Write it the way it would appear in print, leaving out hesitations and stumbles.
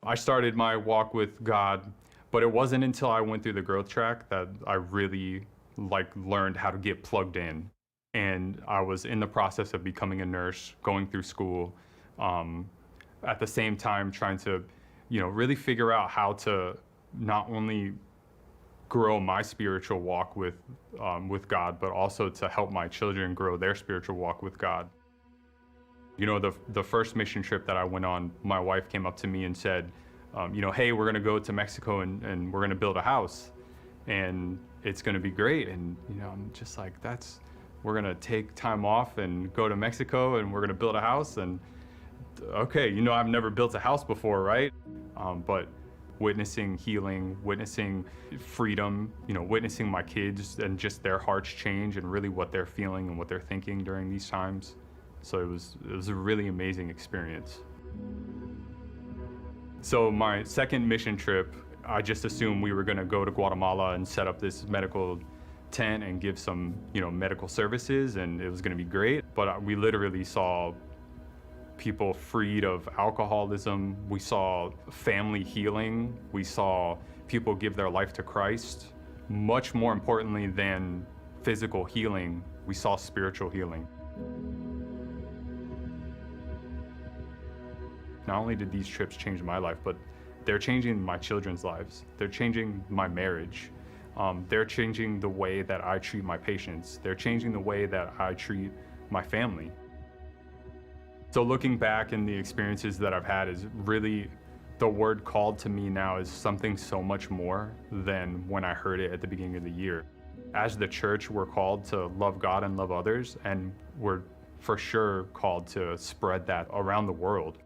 I started my walk with God, but it wasn't until I went through the growth track that I really learned how to get plugged in. And I was in the process of becoming a nurse, going through school, at the same time trying to, really figure out how to not only grow my spiritual walk with God, but also to help my children grow their spiritual walk with God. The first mission trip that I went on, my wife came up to me and said, hey, we're gonna go to Mexico and we're gonna build a house and it's gonna be great. And, I'm just like, we're gonna take time off and go to Mexico and we're gonna build a house. And okay, I've never built a house before, right? But witnessing healing, witnessing freedom, witnessing my kids and just their hearts change and really what they're feeling and what they're thinking during these times. So it was a really amazing experience. So my second mission trip, I just assumed we were gonna go to Guatemala and set up this medical tent and give some, medical services, and it was gonna be great. But we literally saw people freed of alcoholism. We saw family healing. We saw people give their life to Christ. Much more importantly than physical healing, we saw spiritual healing. Not only did these trips change my life, but they're changing my children's lives. They're changing my marriage. They're changing the way that I treat my patients. They're changing the way that I treat my family. So looking back in the experiences that I've had is really, the word called to me now is something so much more than when I heard it at the beginning of the year. As the church, we're called to love God and love others, and we're for sure called to spread that around the world.